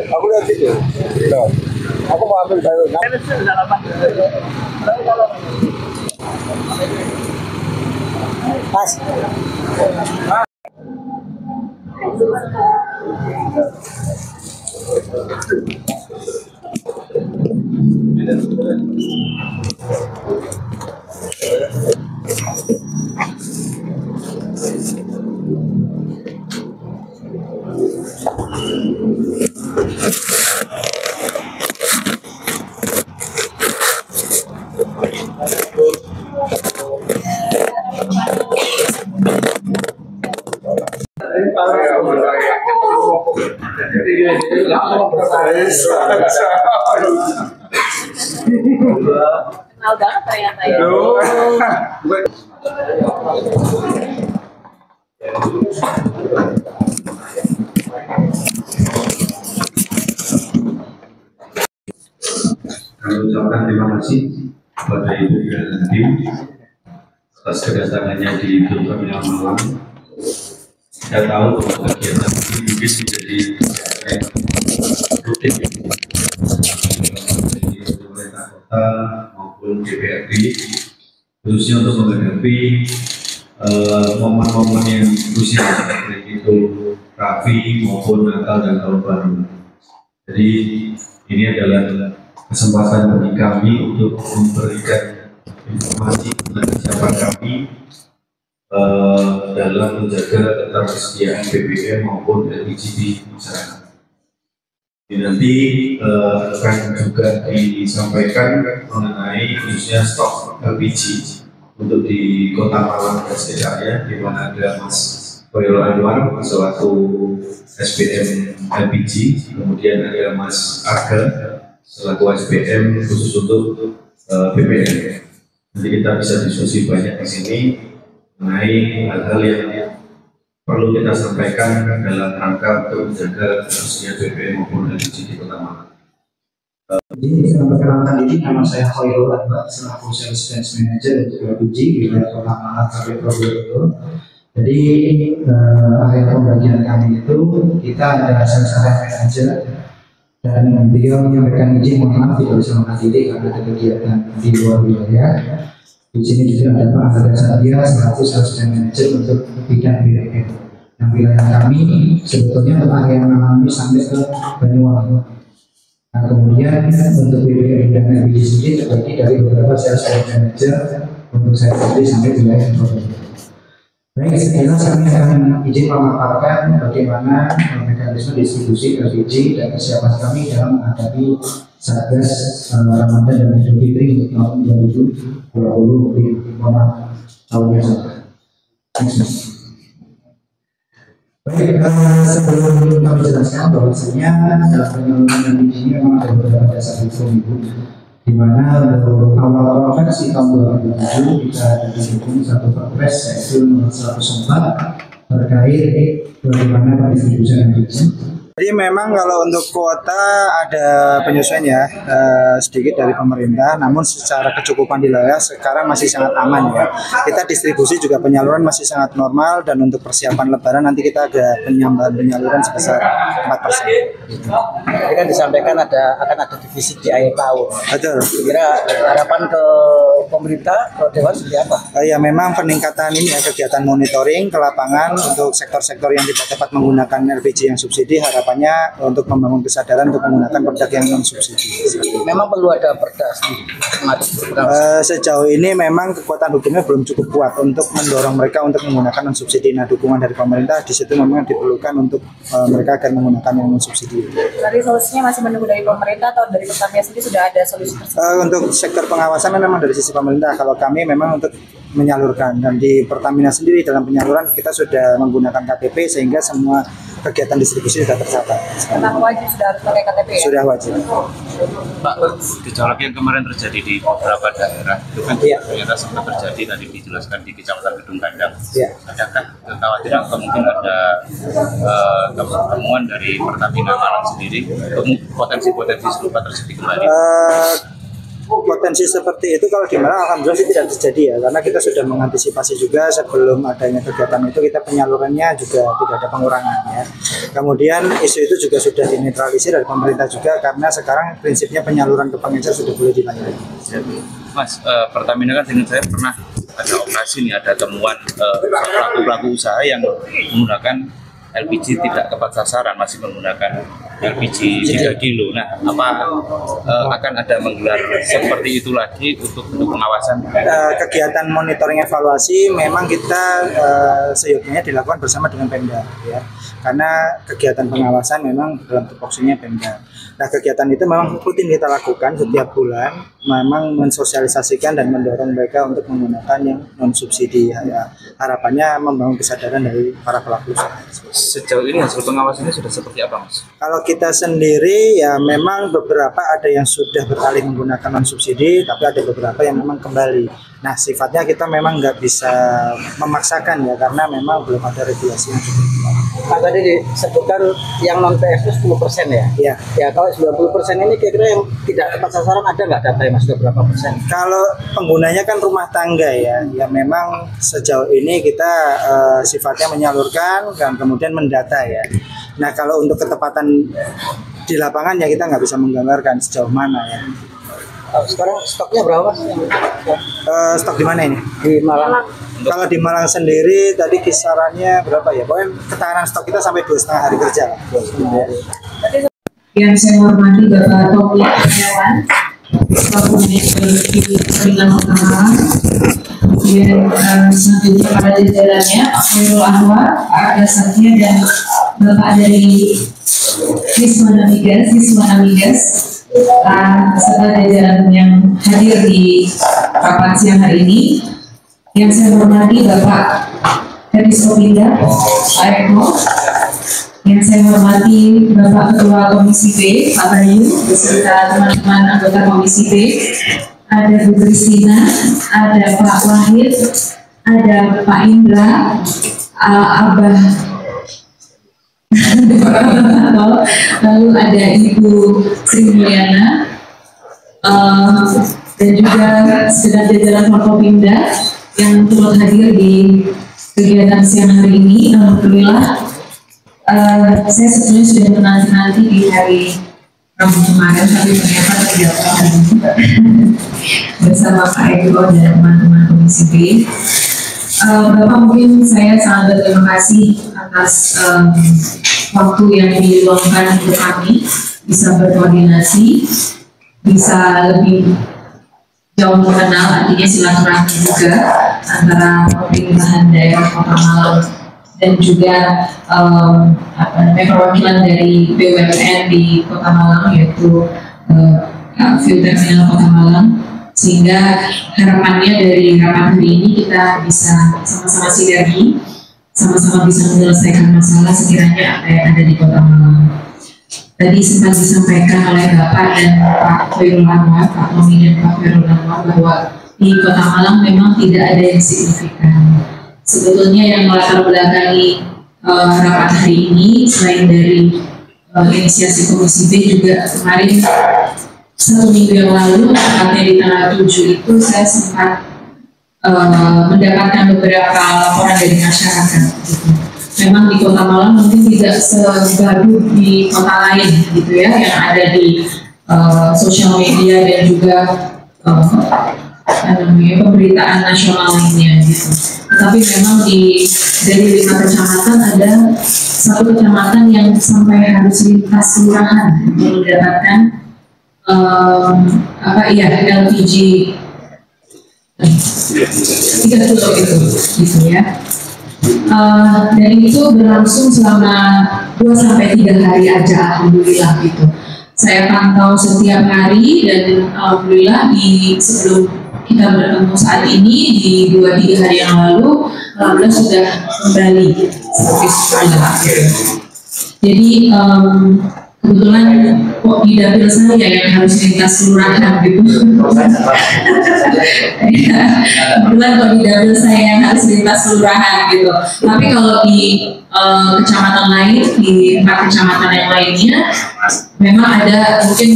Aku lihat itu. Aku mau ambil kayu. Pas. Kenal banget ternyata ya. Kami ucapkan terima kasih kepada Ibu dan tim atas kedatangannya di Film yang Malang. Saya tahu bahwa kegiatan ini mungkin menjadi rutin dari pemerintah kota maupun DPRD, khususnya untuk menghadapi momen-momen yang krusial seperti itu Rafi maupun Natal dan Tahun Baru. Jadi ini adalah kesempatan bagi kami untuk memberikan informasi tentang kesiapan kami dalam menjaga ketersediaan BBM maupun LPG di masyarakat. Ini nanti akan juga disampaikan mengenai khususnya stok LPG untuk di Kota Malang dan sekitarnya, di mana ada Mas Koyol Anwar selaku SPM LPG, kemudian ada Mas Arga selaku SPM khusus untuk BBM. Nanti kita bisa diskusi banyak di sini mengenai hal-hal yang perlu kita sampaikan dalam rangka untuk menjaga ketersediaan BBM maupun LPG di Kota Malang. Jadi saya memperkenalkan diri, nama saya Khairul Anwar selaku Sales Dance Manager untuk LPG di Kota Malang sampai Probolinggo. Jadi area pembagian kami itu kita ada Sales Manager dan beliau menyampaikan izin mohon maaf tidak bisa menghadiri karena ada kegiatan di luar wilayah. Di sini juga ada Pak Alda Satya selaku Sales Manager untuk bidang BBM. Yang wilayah kami sebetulnya untuk area Malang sampai ke Banyuwangi. Nah, kemudian untuk BBM dan LPG sendiri terbagi dari beberapa Sales Manager untuk saya sendiri sampai wilayah Probolinggo. Baik, sekilas kami akan izin memaparkan bagaimana mekanisme distribusi LPG dan kesiapan kami dalam menghadapi Satgas Ramadan dan Idul Fitri untuk tahun 2020 di tahun yang sama. Baik, sebelum kami jelaskan bahwasanya dalam penyaluran LPG ini memang ada beberapa dasar hukum Ibu, di mana awal-awal versi tahun 2007 kita ada didukung satu perpres yaitu nomor 104 terkait bagaimana pendistribusian LPG. Jadi memang kalau untuk kuota ada penyesuaian ya sedikit dari pemerintah, namun secara kecukupan di wilayah sekarang masih sangat aman ya. Kita distribusi juga penyaluran masih sangat normal, dan untuk persiapan Lebaran nanti kita ada penyaluran sebesar 4%. Gitu. Tadi kan disampaikan akan ada defisit di akhir tahun. Betul. Kira harapan ke pemerintah, ke Dewan seperti apa? Ya memang peningkatan ini ya, kegiatan monitoring ke lapangan untuk sektor-sektor yang tidak dapat menggunakan LPG yang subsidi, harapannya untuk membangun kesadaran untuk menggunakan produk yang non subsidi. Memang perlu ada perda sejauh ini memang kekuatan hukumnya belum cukup kuat untuk mendorong mereka untuk menggunakan non subsidi. Nah, dukungan dari pemerintah di situ memang diperlukan untuk mereka akan menggunakan yang non subsidi. Dari solusinya masih menunggu dari pemerintah atau dari Pertamina sendiri sudah ada solusi tersebut? Untuk sektor pengawasan memang dari sisi pemerintah. Kalau kami memang untuk menyalurkan. Dan di Pertamina sendiri dalam penyaluran kita sudah menggunakan KTP sehingga semua kegiatan distribusi sudah tercatat. Memang wajib sudah harus pakai KTP ya? Sudah wajib. Pak, gejolak yang kemarin terjadi di beberapa daerah itu kan Iya. ternyata sempat terjadi tadi dijelaskan di Kecamatan Gedung Kandang. Iya. Adakah kekhawatiran atau mungkin ada temuan dari Pertamina Malang sendiri untuk potensi-potensi serupa terjadi kembali? Potensi seperti itu kalau di Malang alhamdulillah sih tidak terjadi ya, karena kita sudah mengantisipasi juga sebelum adanya kegiatan itu kita penyalurannya juga tidak ada pengurangan ya. Kemudian isu itu juga sudah dinetralisir dari pemerintah juga karena sekarang prinsipnya penyaluran ke pengecer sudah boleh dilayani. Mas, Pertamina kan dengan saya pernah ada operasi nih, ada temuan pelaku-pelaku usaha yang menggunakan LPG tidak tepat sasaran, masih menggunakan LPG 3 kilo. Nah, apa akan ada menggelar seperti itu lagi untuk pengawasan? Kegiatan monitoring evaluasi memang kita seyogyanya dilakukan bersama dengan Pemda ya. Karena kegiatan pengawasan memang dalam tupoksinya Pemda. Nah, kegiatan itu memang rutin kita lakukan setiap bulan, memang mensosialisasikan dan mendorong mereka untuk menggunakan yang non subsidi ya. Harapannya membangun kesadaran dari para pelaku usaha. Sejauh ini hasil pengawasannya sudah seperti apa, Mas? Kalau kita sendiri ya memang beberapa ada yang sudah beralih menggunakan non subsidi, tapi ada beberapa yang memang kembali. Nah, sifatnya kita memang nggak bisa memaksakan ya, karena memang belum ada regulasi yang cukup. Pak, tadi disebutkan yang non PF itu 10% ya? Iya. Ya, kalau 90% ini kira-kira yang tidak tepat sasaran ada nggak data ya, Mas, sudah berapa persen? Kalau penggunanya kan rumah tangga ya, ya memang sejauh ini kita sifatnya menyalurkan dan kemudian mendata ya. Nah, kalau untuk ketepatan di lapangan ya kita nggak bisa menggambarkan sejauh mana ya. Sekarang stoknya berapa, Mas? Stok di mana ini? Di Malang. Kalau di Malang sendiri tadi kisarannya berapa ya? Pokoknya ketahanan stok kita sampai 2,5 hari kerja. Yang saya hormati Bapak Tommy Kurniawan, Staf Manajemen Pertamina Malang. Kemudian selanjutnya pada jajarannya Pak Khairul Anwar, Pak Arda Satya, dan Bapak dari Siswana Migas, serta jajaran yang hadir di rapat siang hari ini. Yang saya hormati Bapak Kadis Kopinda, Pak Eko. Yang saya hormati Bapak Ketua Komisi B, Pak Bayu, beserta teman-teman anggota Komisi B. Ada Bu Kristina, ada Pak Wahid, ada Pak Indra, Abah, lalu ada Ibu Sri Mulyana, dan juga segenap jajaran Forkopimda yang turut hadir di kegiatan siang hari ini. Alhamdulillah, saya sebetulnya sudah menanti-nanti di hari Rabu kemarin, tapi ternyata tidak bersama Pak Eko dan teman-teman Komisi B. Bapak, mungkin saya sangat berterima kasih atas waktu yang diluangkan untuk kami bisa berkoordinasi, bisa lebih jauh mengenal, artinya silaturahmi juga antara pemerintahan daerah Kota Malang dan juga perwakilan dari BUMN di Kota Malang, yaitu Fuel Terminal Kota Malang, sehingga harapannya dari rapat hari ini kita bisa sama-sama sinergi, sama-sama bisa menyelesaikan masalah sekiranya apa yang ada di Kota Malang. Tadi sempat disampaikan oleh Bapak dan Pak Khairul Anwar, Pak Tommy dan Pak Khairul Anwar, bahwa di Kota Malang memang tidak ada yang signifikan. Sebetulnya yang melatar belakangi rapat hari ini, selain dari inisiasi Komisi B, juga kemarin 1 minggu yang lalu, tepatnya di tanggal 7 itu, saya sempat mendapatkan beberapa laporan dari masyarakat. Gitu. Memang di Kota Malang mungkin tidak segaduh di kota lain, gitu ya, yang ada di sosial media dan juga pemberitaan nasional lainnya, gitu. Tetapi memang dari 5 kecamatan ada 1 kecamatan yang sampai harus lintas kelurahan untuk mendapatkan LPG 3 kilo itu, gitu ya. Dan itu berlangsung selama 2-3 hari aja, alhamdulillah gitu. Saya pantau setiap hari dan alhamdulillah sebelum kita bertemu saat ini di 2-3 hari yang lalu, alhamdulillah sudah kembali seperti semula. Jadi kebetulan kok di dapil saya yang harus lintas kelurahan gitu. Kebetulan kok di dapil saya yang harus lintas kelurahan gitu. Tapi kalau di kecamatan lain, di 4 kecamatan yang lainnya, memang ada mungkin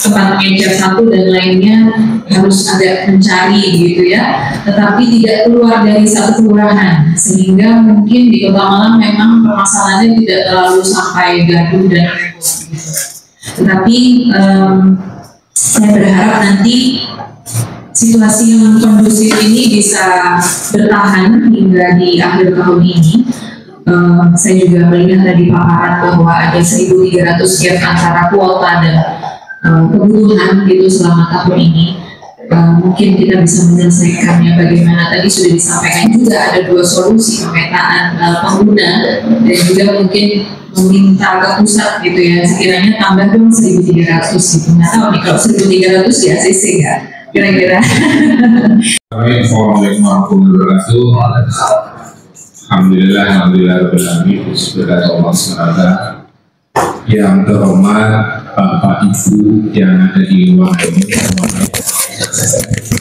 tempat pengecer satu dan lainnya harus agak mencari gitu ya, tetapi tidak keluar dari satu kelurahan, sehingga mungkin di Kota Malang memang permasalahannya tidak terlalu sampai gaduh dan heboh gitu. Tetapi saya berharap nanti situasi yang kondusif ini bisa bertahan hingga di akhir tahun ini. Saya juga melihat tadi paparan bahwa ada 1.300 gap antara kuota dan kebutuhan gitu selama tahun ini. Mungkin kita bisa menyelesaikannya bagaimana tadi sudah disampaikan juga, ada 2 solusi, pemetaan pengguna dan juga mungkin meminta ke pusat gitu ya, sekiranya tambah dong 1.300 gitu. Nggak tahu nih kalau 1.300 di ACC nggak kira-kira. Alhamdulillah berkat Allah SWT. Yang terhormat Bapak Ibu yang ada di ruang ini,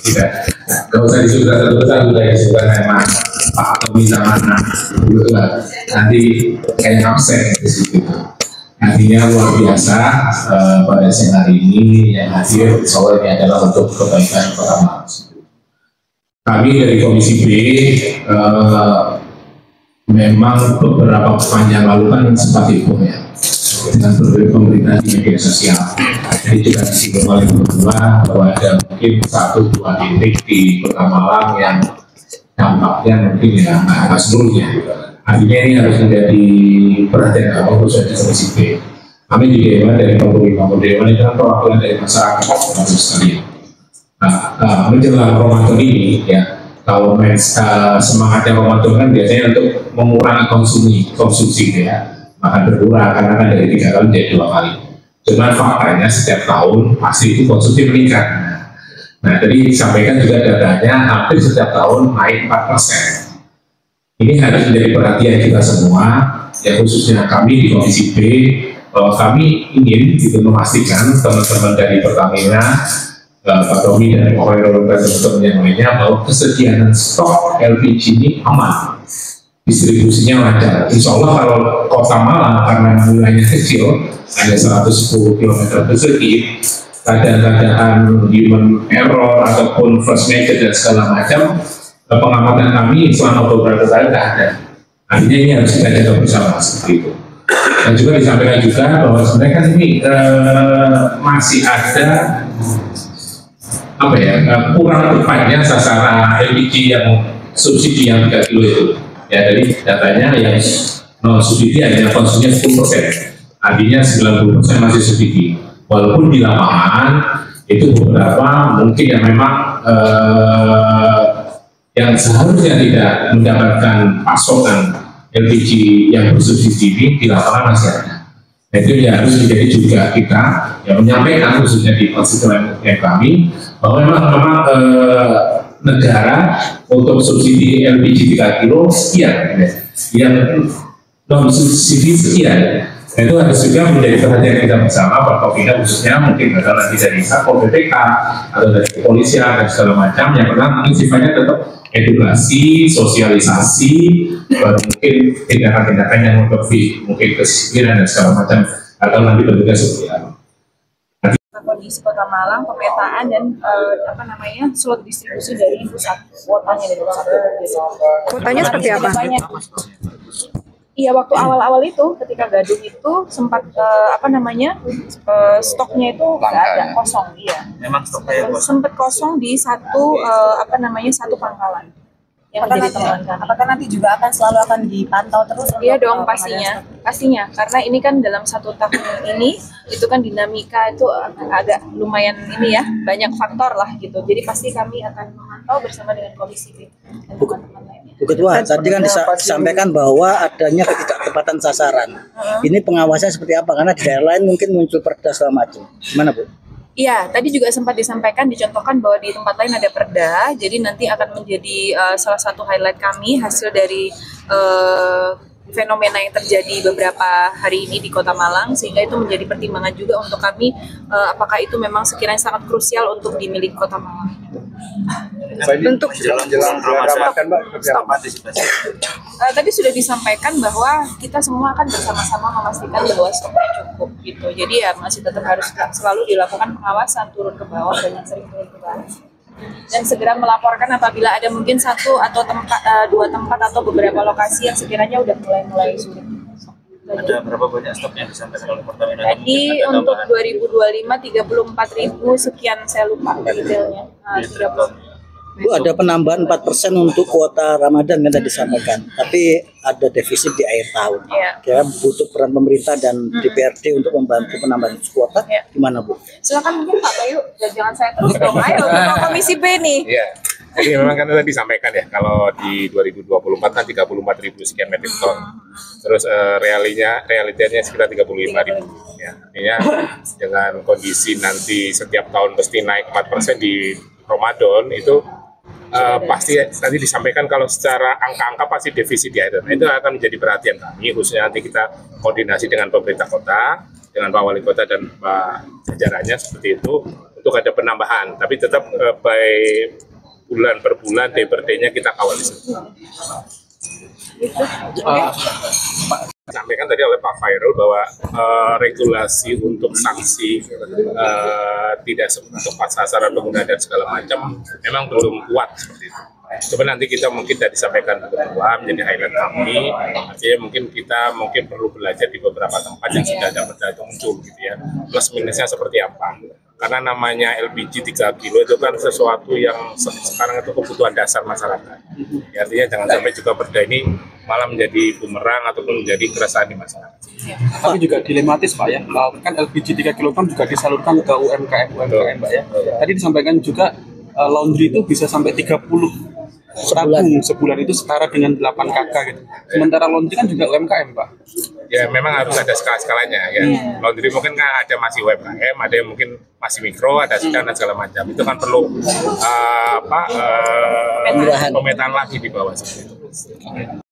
tidak usah disebutkan sudah disebutkan nama Pak Tommy sama nanti kayak absen di situ. Artinya luar biasa pada siang hari ini yang hadir, soal ini adalah untuk kebaikan Kota Malang. Kami dari Komisi B memang beberapa pekan lalu kan sempat heboh ya dengan berbagai pemberitaan di media sosial. Jadi juga disinggung oleh berdua bahwa ada mungkin 1-2 titik di Kota Malang yang dampaknya mungkin ya nggak seluruhnya. Artinya ini harus menjadi perhatian kami khususnya di Komisi B. Kami di Dewan dari Dewan ini kan perwakilan dari masyarakat maksud sekalian. Nah, menjelang Ramadan ini ya, kalau semangatnya Ramadan kan biasanya untuk mengurangi konsumsi ya, makan berkurang karena kan dari 3 kali jadi 2 kali. Cuman faktanya setiap tahun pasti itu konsumsi meningkat. Nah, tadi disampaikan juga datanya hampir setiap tahun naik 4%. Ini harus menjadi perhatian kita semua, ya khususnya kami di Komisi B, bahwa kami ingin gitu memastikan teman-teman dari Pertamina, Pak Tommy dan Pak dan teman-teman yang lainnya bahwa kesediaan stok LPG ini aman, distribusinya lancar. Insya Allah kalau Kota Malang karena wilayahnya kecil, ada 110 km persegi, keadaan human error ataupun first major dan segala macam, pengamatan kami selama beberapa tahun tidak ada. Artinya ini harus kita jaga bersama seperti itu. Dan juga disampaikan juga bahwa sebenarnya kan ini masih ada apa ya, kurang tepatnya sasaran LPG yang subsidi yang 3 kilo itu. Ya, jadi datanya yang non subsidi hanya konsumsinya 10%. Artinya 90% masih subsidi. Walaupun di lapangan itu beberapa mungkin yang memang yang seharusnya tidak mendapatkan pasokan LPG yang bersubsidi ini di lapangan masih ada. Nah, itu ya harus menjadi juga kita yang menyampaikan khususnya di konstituen kami bahwa memang negara untuk subsidi LPG 3 kilo sekian, yang non subsidi sekian. Nah, itu harus juga menjadi perhatian kita bersama, Pertamina khususnya mungkin ada nanti dari Satpol PP atau dari kepolisian dan segala macam. Yang pertama mungkin sifatnya tetap edukasi, sosialisasi, baru mungkin tindakan-tindakan yang lebih mungkin kesisiran dan segala macam, atau nanti bentuknya seperti apa. Kondisi Kota Malang, pemetaan dan slot distribusi dari pusat, kuotanya dari pusat. Kuotanya seperti apa? Iya, waktu awal-awal itu ketika gaduh itu sempat stoknya itu nggak ada, kosong. Iya. Memang stoknya sempat kosong di satu satu pangkalan yang menjadi temuan kami. Apakah nanti juga akan dipantau terus? Iya dong, pastinya karena ini kan dalam 1 tahun ini itu kan dinamika itu agak lumayan ini ya, banyak faktor lah gitu. Jadi pasti kami akan memantau bersama dengan Komisi B dan teman-teman lainnya. Bu Ketua, tadi kan disampaikan bahwa adanya ketidaktepatan sasaran. Ini pengawasannya seperti apa? Karena di daerah lain mungkin muncul perda segala macam. Gimana Bu? Iya, tadi juga sempat disampaikan, dicontohkan bahwa di tempat lain ada perda, jadi nanti akan menjadi salah satu highlight kami hasil dari fenomena yang terjadi beberapa hari ini di Kota Malang, sehingga itu menjadi pertimbangan juga untuk kami apakah itu memang sekiranya sangat krusial untuk dimiliki Kota Malang. Bentuk Jelang Ramadan, Mbak, apa antisipasi? Tadi sudah disampaikan bahwa kita semua akan bersama-sama memastikan bahwa stoknya cukup gitu. Jadi ya masih tetap harus selalu dilakukan pengawasan, turun ke bawah dan sering turun ke bawah. Dan segera melaporkan apabila ada mungkin satu atau dua tempat atau beberapa lokasi yang sekiranya udah mulai sulit. Ada berapa banyak stok yang disampaikan oleh Pertamina? Jadi untuk 2025 34.000 sekian, saya lupa detailnya. 30. Bu, ada penambahan 4% untuk kuota Ramadan yang tadi disampaikan, tapi ada defisit di akhir tahun. Iya. Kira butuh peran pemerintah dan DPRD untuk membantu penambahan kuota. Iya. Gimana, Bu? Silakan mungkin Pak Bayu, jangan saya terus dong. Ayo Ketua Komisi B nih. Iya. Jadi memang kan tadi disampaikan ya, kalau di 2024 kan 34.000 sekian metrik ton. Terus realitanya sekitar 35.000. Ya, artinya dengan kondisi nanti setiap tahun mesti naik 4% di Ramadan itu pasti tadi disampaikan kalau secara angka-angka pasti defisit di akhir. Nah, itu akan menjadi perhatian kami, khususnya nanti kita koordinasi dengan pemerintah kota, dengan Pak Wali Kota dan Pak jajarannya seperti itu untuk ada penambahan. Tapi tetap by bulan per bulan DPRD-nya kita kawal di situ. Disampaikan tadi oleh Pak Khairul bahwa regulasi untuk sanksi tidak tepat sasaran pengguna dan segala macam memang belum kuat seperti itu. Coba nanti kita mungkin tadi disampaikan ketua menjadi highlight kami, artinya mungkin kita perlu belajar di beberapa tempat yang sudah ada perda muncul gitu ya, plus minusnya seperti apa. Karena namanya LPG 3 kilo itu kan sesuatu yang sekarang itu kebutuhan dasar masyarakat. Ya, artinya jangan sampai juga perda ini malah menjadi bumerang ataupun menjadi keresahan di masyarakat. Tapi juga dilematis Pak ya, kan LPG 3 kg juga disalurkan ke UMKM Pak ya. Tadi disampaikan juga laundry itu bisa sampai 30 tabung sebulan itu setara dengan 8 KK gitu. Sementara laundry kan juga UMKM Pak. Ya memang harus ada skala-skalanya ya. Laundry mungkin kan ada masih UMKM, ada yang mungkin masih mikro, ada sedang dan segala macam. Itu kan perlu pemetaan lagi di bawah seperti itu.